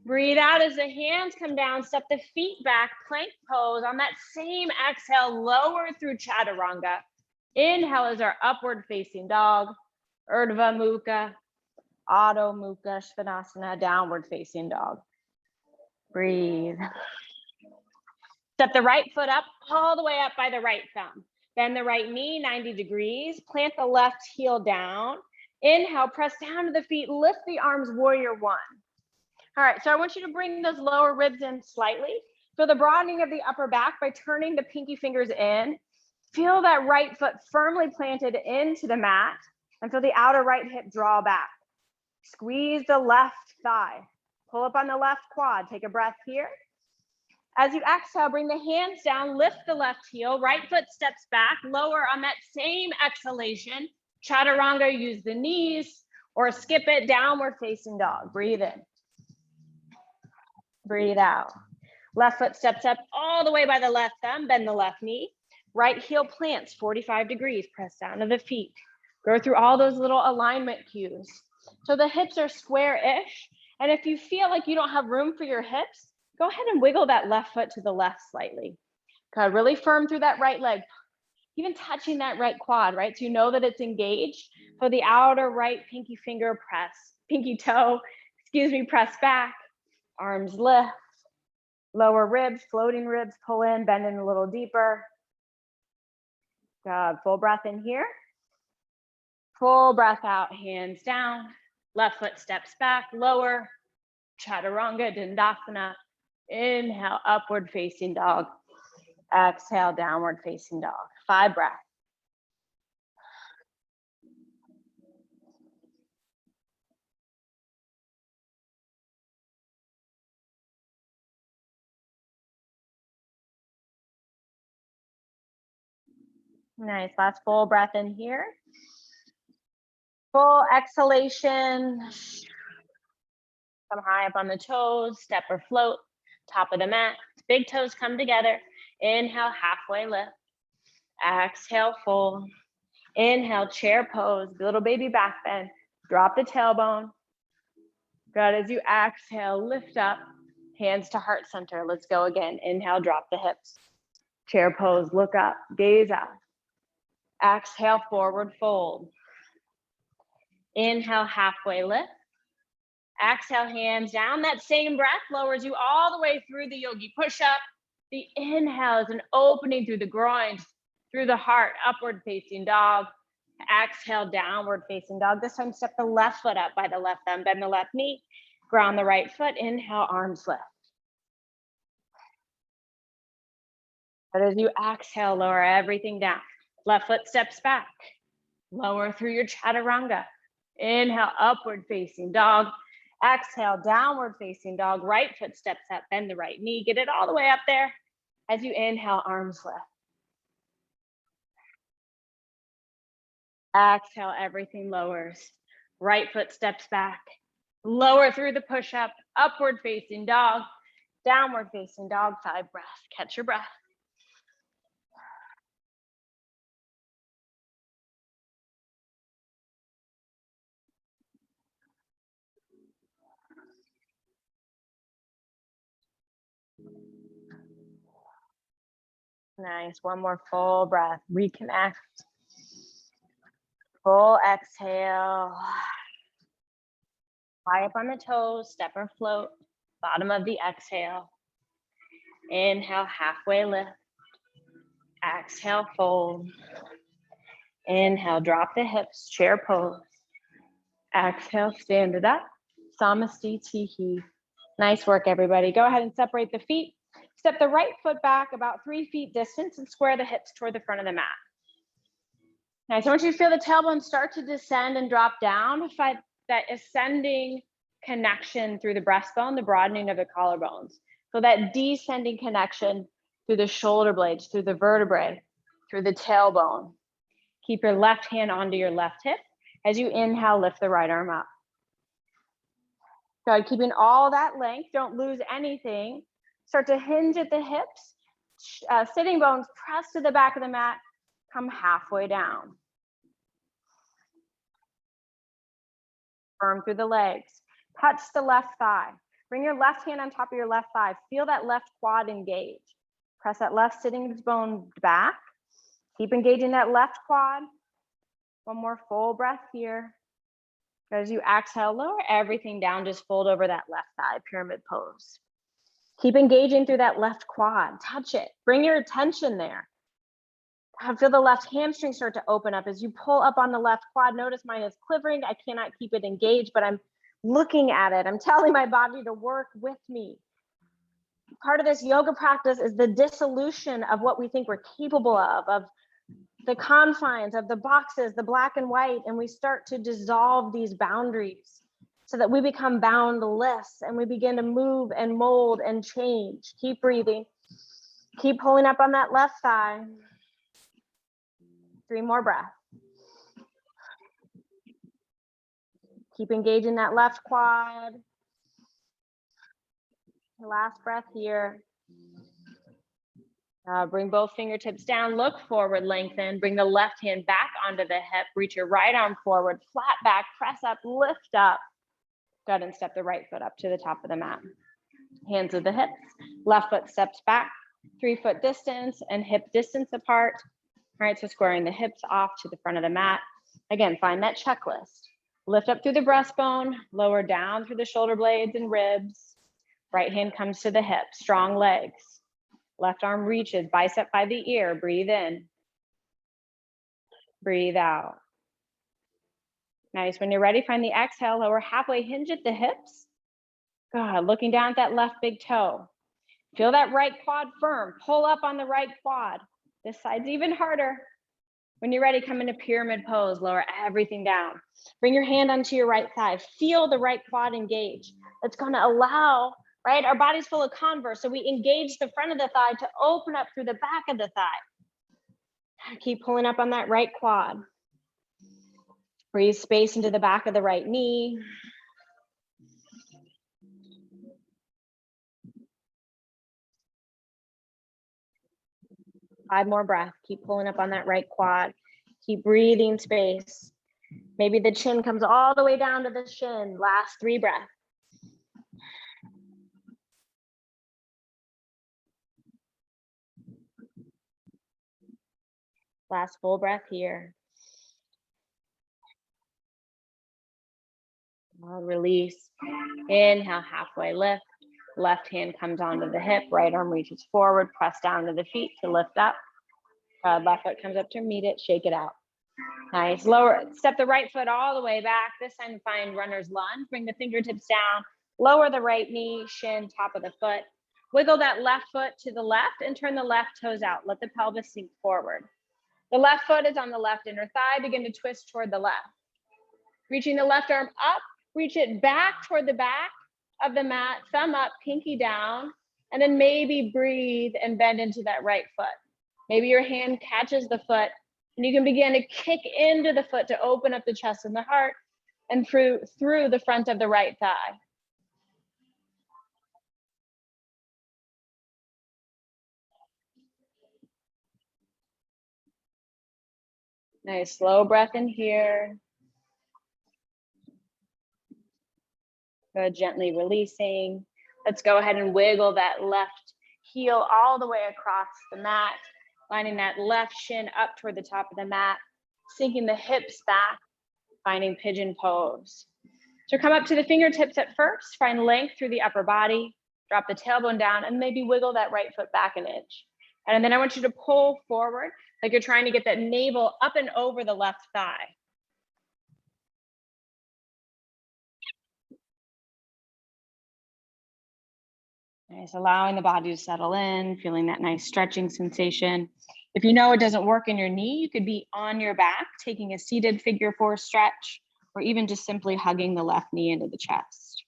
S1: Breathe out as the hands come down. Step the feet back, plank pose. On that same exhale, lower through Chaturanga. Inhale is our upward facing dog. Urdhva Mukha, Adho Mukha, Svanasana, downward facing dog. Breathe. Step the right foot up, all the way up by the right thumb. Bend the right knee 90 degrees. Plant the left heel down. Inhale, press down to the feet. Lift the arms, warrior one. All right, so I want you to bring those lower ribs in slightly. So the broadening of the upper back by turning the pinky fingers in. Feel that right foot firmly planted into the mat and feel the outer right hip draw back. Squeeze the left thigh. Pull up on the left quad. Take a breath here. As you exhale, bring the hands down, lift the left heel, right foot steps back, lower on that same exhalation. Chaturanga, use the knees or skip it, downward facing dog. Breathe in. Breathe out. Left foot steps up all the way by the left thumb, bend the left knee. Right heel plants 45 degrees, press down to the feet. Go through all those little alignment cues. So the hips are square-ish. And if you feel like you don't have room for your hips, go ahead and wiggle that left foot to the left slightly. Good, really firm through that right leg, even touching that right quad, right? So you know that it's engaged. So the outer right pinky finger press, pinky toe, press back, arms lift, lower ribs, floating ribs, pull in, bend in a little deeper. Good, full breath in here. Full breath out, hands down. Left foot steps back, lower. Chaturanga, Dandasana. Inhale, upward facing dog. Exhale, downward facing dog. 5 breaths. Nice, last full breath in here. Full exhalation. Come high up on the toes, step or float, top of the mat. Big toes come together. Inhale, halfway lift. Exhale, fold. Inhale, chair pose, little baby back bend. Drop the tailbone. Good, as you exhale, lift up, hands to heart center. Let's go again. Inhale, drop the hips. Chair pose, look up, gaze up. Exhale, forward fold. Inhale, halfway lift. Exhale, hands down. That same breath lowers you all the way through the yogi push-up. The inhale is an opening through the groins, through the heart, upward facing dog. Exhale, downward facing dog. This time, step the left foot up by the left thumb, bend the left knee, ground the right foot. Inhale, arms lift. But as you exhale, lower everything down. Left foot steps back. Lower through your chaturanga. Inhale, upward facing dog. Exhale, downward facing dog. Right foot steps up, bend the right knee. Get it all the way up there. As you inhale, arms lift. Exhale, everything lowers. Right foot steps back. Lower through the push-up, upward facing dog, downward facing dog, 5 breaths. Catch your breath. Nice, one more full breath. Reconnect. Full exhale. High up on the toes, step or float. Bottom of the exhale. Inhale, halfway lift. Exhale, fold. Inhale, drop the hips, chair pose. Exhale, stand it up. Samastitihi. Nice work, everybody. Go ahead and separate the feet. Step the right foot back about 3 feet distance and square the hips toward the front of the mat. Nice. I want you to feel the tailbone start to descend and drop down. Find that ascending connection through the breastbone, the broadening of the collarbones. So that descending connection through the shoulder blades, through the vertebrae, through the tailbone. Keep your left hand onto your left hip. As you inhale, lift the right arm up. Good, keeping all that length, don't lose anything. Start to hinge at the hips. Sitting bones press to the back of the mat, come halfway down. Firm through the legs. Touch the left thigh. Bring your left hand on top of your left thigh. Feel that left quad engage. Press that left sitting bone back. Keep engaging that left quad. One more full breath here. As you exhale, lower everything down, just fold over that left thigh, pyramid pose. Keep engaging through that left quad, touch it, bring your attention there. Feel the left hamstring start to open up as you pull up on the left quad. Notice mine is quivering, I cannot keep it engaged, but I'm
S2: looking at it. I'm telling my body to work with me. Part of this yoga practice is the dissolution of what we think we're capable of the confines, of the boxes, the black and white, and we start to dissolve these boundaries so that we become boundless and we begin to move and mold and change. Keep breathing. Keep pulling up on that left thigh. 3 more breaths. Keep engaging that left quad. Last breath here. Bring both fingertips down, look forward, lengthen. Bring the left hand back onto the hip. Reach your right arm forward, flat back, press up, lift up. Go ahead and step the right foot up to the top of the mat. Hands at the hips. Left foot steps back, 3 foot distance and hip distance apart. All right, so squaring the hips off to the front of the mat. Again, find that checklist. Lift up through the breastbone, lower down through the shoulder blades and ribs. Right hand comes to the hip, strong legs. Left arm reaches, bicep by the ear. Breathe in. Breathe out. Nice. When you're ready, find the exhale, lower halfway, hinge at the hips. Good. Looking down at that left big toe. Feel that right quad firm. Pull up on the right quad. This side's even harder. When you're ready, come into pyramid pose. Lower everything down. Bring your hand onto your right thigh. Feel the right quad engage. That's going to allow, right? Our body's full of converse. So we engage the front of the thigh to open up through the back of the thigh. Keep pulling up on that right quad. Breathe space into the back of the right knee. Five more breaths. Keep pulling up on that right quad. Keep breathing space. Maybe the chin comes all the way down to the shin. Last 3 breaths. Last full breath here. Release. Inhale, halfway lift. Left hand comes onto the hip. Right arm reaches forward. Press down to the feet to lift up. Left foot comes up to meet it. Shake it out. Nice. Lower. Step the right foot all the way back. This time find runner's lunge. Bring the fingertips down. Lower the right knee, shin, top of the foot. Wiggle that left foot to the left and turn the left toes out. Let the pelvis sink forward. The left foot is on the left inner thigh. Begin to twist toward the left. Reaching the left arm up. Reach it back toward the back of the mat. Thumb up, pinky down. And then maybe breathe and bend into that right foot. Maybe your hand catches the foot. And you can begin to kick into the foot to open up the chest and the heart and through the front of the right thigh. Nice, slow breath in here. Good, gently releasing. Let's go ahead and wiggle that left heel all the way across the mat, lining that left shin up toward the top of the mat, sinking the hips back, finding pigeon pose. So come up to the fingertips at first, find length through the upper body, drop the tailbone down, and maybe wiggle that right foot back an inch. And then I want you to pull forward like you're trying to get that navel up and over the left thigh. Nice, allowing the body to settle in, feeling that nice stretching sensation. If you know it doesn't work in your knee, you could be on your back, taking a seated figure 4 stretch, or even just simply hugging the left knee into the chest.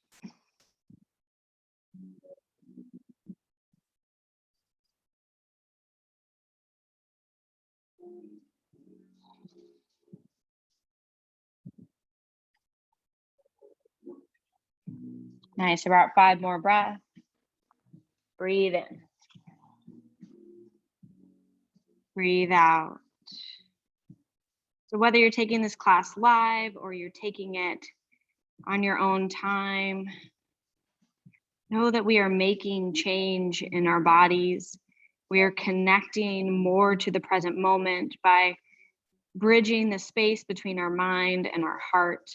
S2: Nice, about 5 more breaths. Breathe in. Breathe out. So whether you're taking this class live or you're taking it on your own time, know that we are making change in our bodies. We are connecting more to the present moment by bridging the space between our mind and our heart.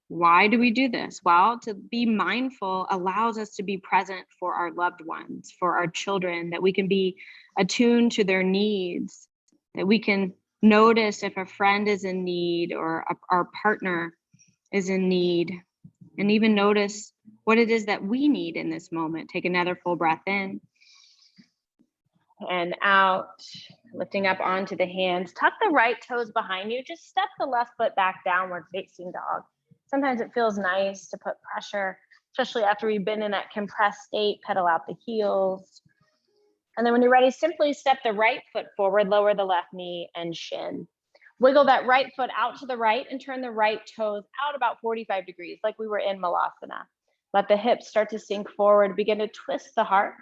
S2: Why do we do this? Well, to be mindful allows us to be present for our loved ones, for our children, that we can be attuned to their needs, that we can notice if a friend is in need or our partner. is in need, and even notice what it is that we need in this moment. Take another full breath in and out, lifting up onto the hands. Tuck the right toes behind you. Just step the left foot back downward facing dog. Sometimes it feels nice to put pressure, especially after we've been in that compressed state. Pedal out the heels. And then when you're ready, simply step the right foot forward, lower the left knee and shin. Wiggle that right foot out to the right and turn the right toes out about 45 degrees, like we were in Malasana. Let the hips start to sink forward. Begin to twist the heart.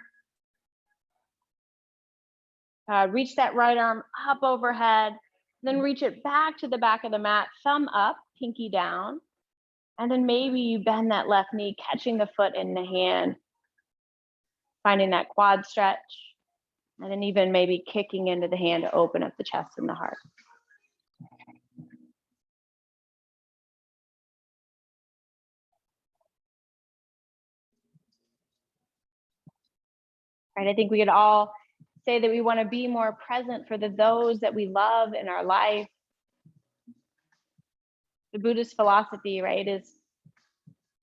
S2: Reach that right arm up overhead, then reach it back to the back of the mat, thumb up, pinky down. And then maybe you bend that left knee, catching the foot in the hand, finding that quad stretch, and then even maybe kicking into the hand to open up the chest and the heart. Right, I think we could all say that we want to be more present for those that we love in our life. The Buddhist philosophy, right, is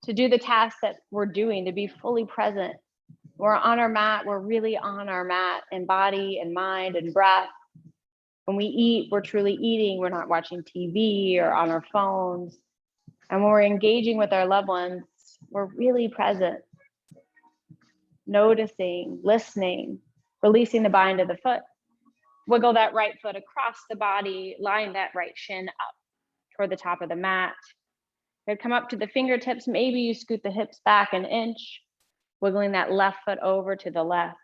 S2: to do the tasks that we're doing, to be fully present. We're on our mat, we're really on our mat in body and mind and breath. When we eat, we're truly eating, we're not watching TV or on our phones. And when we're engaging with our loved ones, we're really present, noticing, listening, releasing the bind of the foot. Wiggle that right foot across the body, line that right shin up toward the top of the mat. Good, come up to the fingertips. Maybe you scoot the hips back an inch, wiggling that left foot over to the left,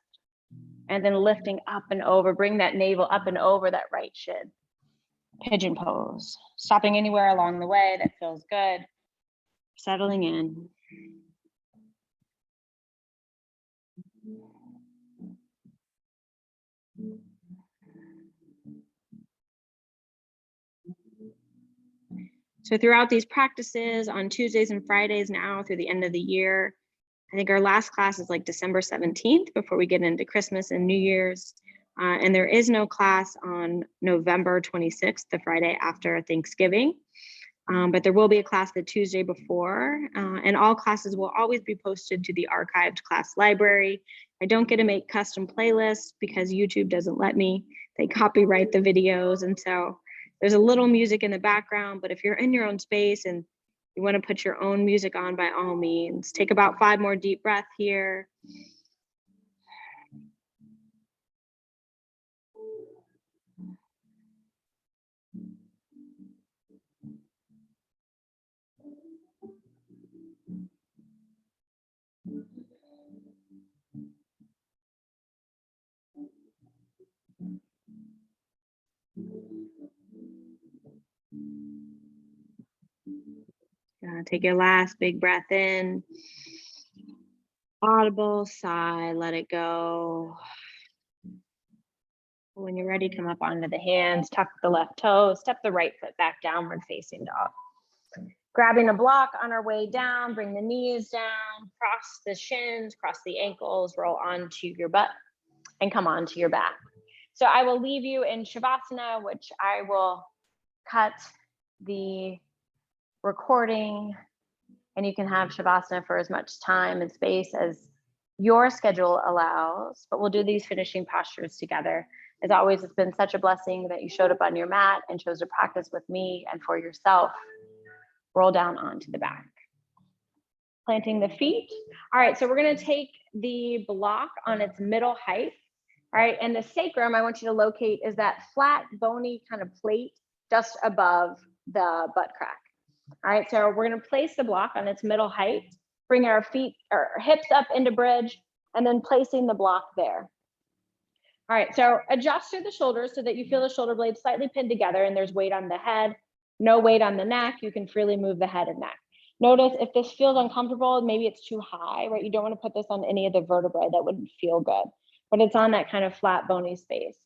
S2: and then lifting up and over. Bring that navel up and over that right shin. Pigeon pose. Stopping anywhere along the way that feels good. Settling in. So throughout these practices on Tuesdays and Fridays now through the end of the year, I think our last class is like December 17th before we get into Christmas and New Year's. And there is no class on November 26th, the Friday after Thanksgiving. But there will be a class the Tuesday before, and all classes will always be posted to the archived class library. I don't get to make custom playlists because YouTube doesn't let me. They copyright the videos, and so there's a little music in the background, but if you're in your own space and you want to put your own music on, by all means. Take about 5 more deep breaths here. Take your last big breath in. Audible sigh, let it go. When you're ready, come up onto the hands, tuck the left toe, step the right foot back downward facing dog. Grabbing a block on our way down, bring the knees down, cross the shins, cross the ankles, roll onto your butt, and come onto your back. So I will leave you in Shavasana, which I will cut the recording, and you can have Shavasana for as much time and space as your schedule allows, but we'll do these finishing postures together. As always, it's been such a blessing that you showed up on your mat and chose to practice with me and for yourself. Roll down onto the back. Planting the feet. All right, so we're gonna take the block on its middle height. All right, and the sacrum I want you to locate is that flat, bony kind of plate just above the butt crack. All right, so we're gonna place the block on its middle height, bring our feet or hips up into bridge, and then placing the block there. All right, so adjust through the shoulders so that you feel the shoulder blades slightly pinned together and there's weight on the head, no weight on the neck. You can freely move the head and neck. Notice if this feels uncomfortable, maybe it's too high, right? You don't want to put this on any of the vertebrae. That wouldn't feel good, but it's on that kind of flat, bony space.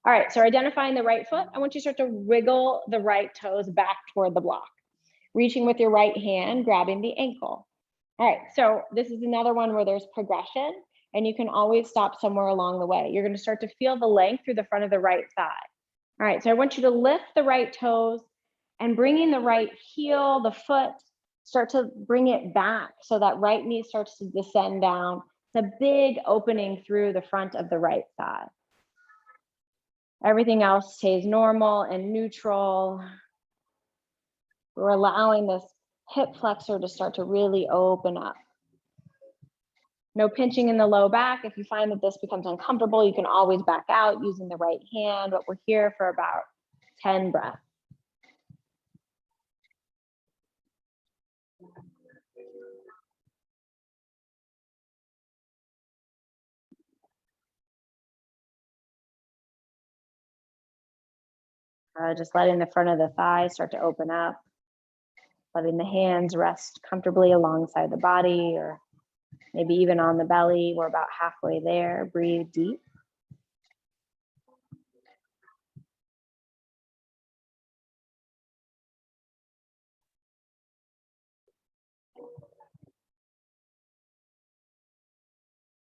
S2: All right, so identifying the right foot, I want you to start to wiggle the right toes back toward the block. Reaching with your right hand, grabbing the ankle. All right, so this is another one where there's progression and you can always stop somewhere along the way. You're gonna start to feel the length through the front of the right thigh. All right, so I want you to lift the right toes and bringing the right heel, the foot, start to bring it back so that right knee starts to descend down. It's a big opening through the front of the right thigh. Everything else stays normal and neutral. We're allowing this hip flexor to start to really open up. No pinching in the low back. If you find that this becomes uncomfortable, you can always back out using the right hand, but we're here for about 10 breaths. Just letting the front of the thigh start to open up, letting the hands rest comfortably alongside the body or maybe even on the belly. We're about halfway there. Breathe deep.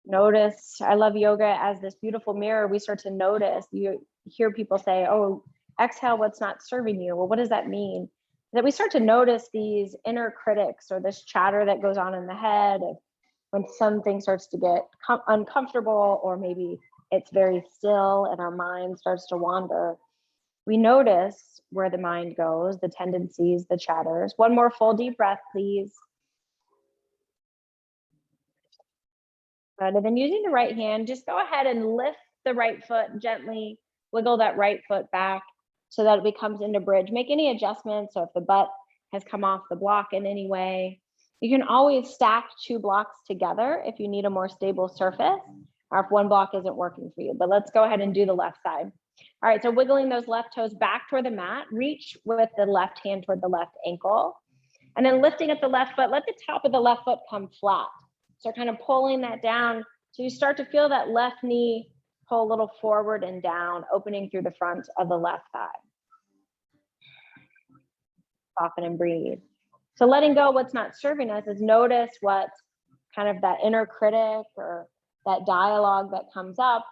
S2: Notice, I love yoga as this beautiful mirror. We start to notice, you hear people say, oh, exhale what's not serving you. Well, what does that mean? That we start to notice these inner critics or this chatter that goes on in the head when something starts to get uncomfortable, or maybe it's very still and our mind starts to wander. We notice where the mind goes, the tendencies, the chatters. One more full deep breath, please. Good. And then using the right hand, just go ahead and lift the right foot gently, wiggle that right foot back so that it becomes into bridge. Make any adjustments. So if the butt has come off the block in any way, you can always stack 2 blocks together if you need a more stable surface or if one block isn't working for you. But let's go ahead and do the left side. All right, so wiggling those left toes back toward the mat, reach with the left hand toward the left ankle, and then lifting at the left foot, let the top of the left foot come flat. So kind of pulling that down. So you start to feel that left knee pull a little forward and down, opening through the front of the left thigh. Soften and breathe. So letting go what's not serving us is notice what kind of that inner critic or that dialogue that comes up.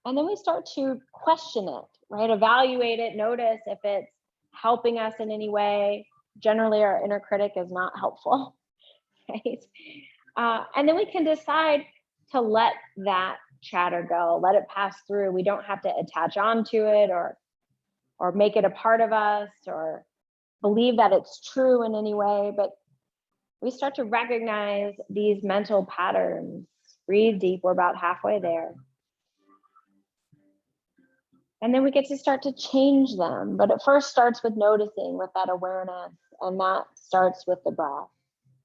S2: And then we start to question it, right? Evaluate it, notice if it's helping us in any way. Generally, our inner critic is not helpful, right? And then we can decide to let that chatter go, let it pass through. We don't have to attach onto it or make it a part of us or believe that it's true in any way, but we start to recognize these mental patterns. Breathe deep, we're about halfway there. And then we get to start to change them, but it first starts with noticing, with that awareness, and that starts with the breath.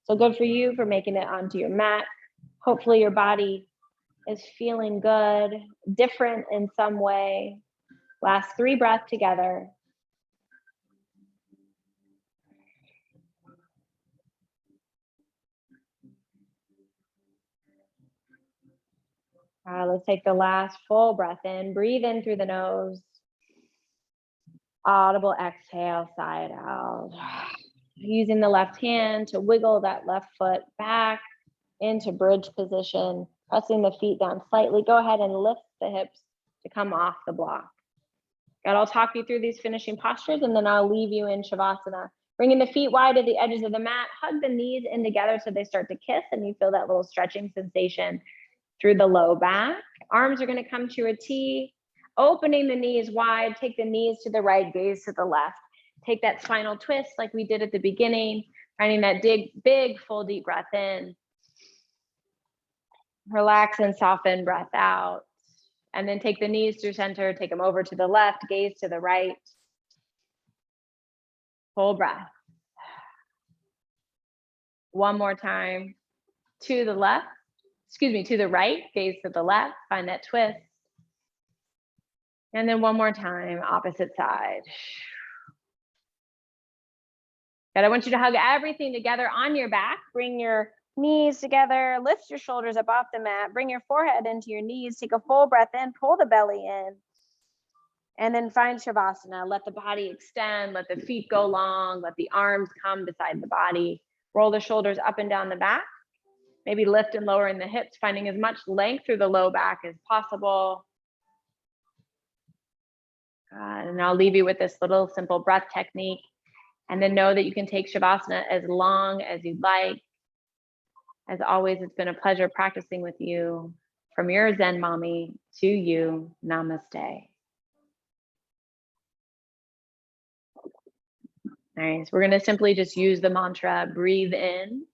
S2: So good for you for making it onto your mat. Hopefully your body is feeling good, different in some way. Last 3 breaths together. Let's take the last full breath in. Breathe in through the nose. Audible exhale, sigh it out. Using the left hand to wiggle that left foot back into bridge position, pressing the feet down slightly. Go ahead and lift the hips to come off the block. And I'll talk you through these finishing postures and then I'll leave you in Shavasana. Bringing the feet wide at the edges of the mat, hug the knees in together so they start to kiss and you feel that little stretching sensation through the low back. Arms are going to come to a T, opening the knees wide, take the knees to the right, gaze to the left. Take that spinal twist like we did at the beginning, finding that big, full, deep breath in. Relax and soften, breath out. And then take the knees through center, take them over to the left, gaze to the right. Full breath. One more time. To the left, to the right, gaze to the left, find that twist. And then one more time, opposite side. Good. I want you to hug everything together on your back. Bring your knees together, lift your shoulders up off the mat, bring your forehead into your knees, take a full breath in, pull the belly in, and then find Shavasana. Let the body extend, let the feet go long, let the arms come beside the body. Roll the shoulders up and down the back. Maybe lift and lowering the hips, finding as much length through the low back as possible. And I'll leave you with this little simple breath technique.
S1: And then know that you can take Shavasana as long as you'd like. As always, it's been a pleasure practicing with you. From your Zen mommy to you, namaste. Nice. We're going to simply just use the mantra, breathe in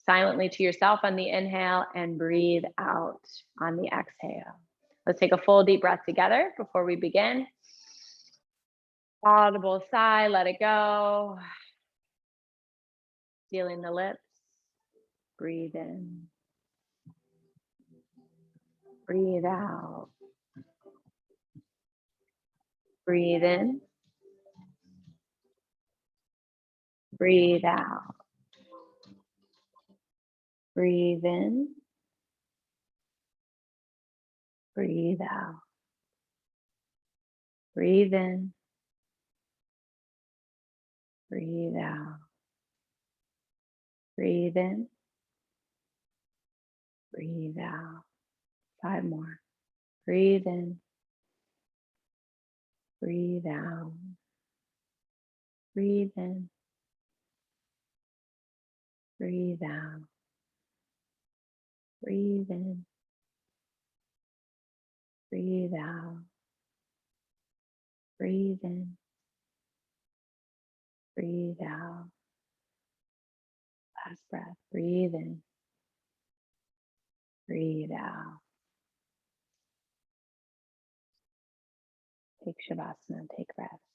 S1: silently to yourself on the inhale and breathe out on the exhale. Let's take a full deep breath together before we begin. Audible sigh, let it go. Feeling the lips. Breathe in. Breathe out. Breathe in. Breathe out. Breathe in. Breathe out. Breathe in. Breathe out. Breathe in. Breathe out. 5 more. Breathe in. Breathe out. Breathe in. Breathe out. Breathe in. Breathe out. Breathe in. Breathe out. Last breath. Breathe in. Breathe out. Take Shavasana. Take rest.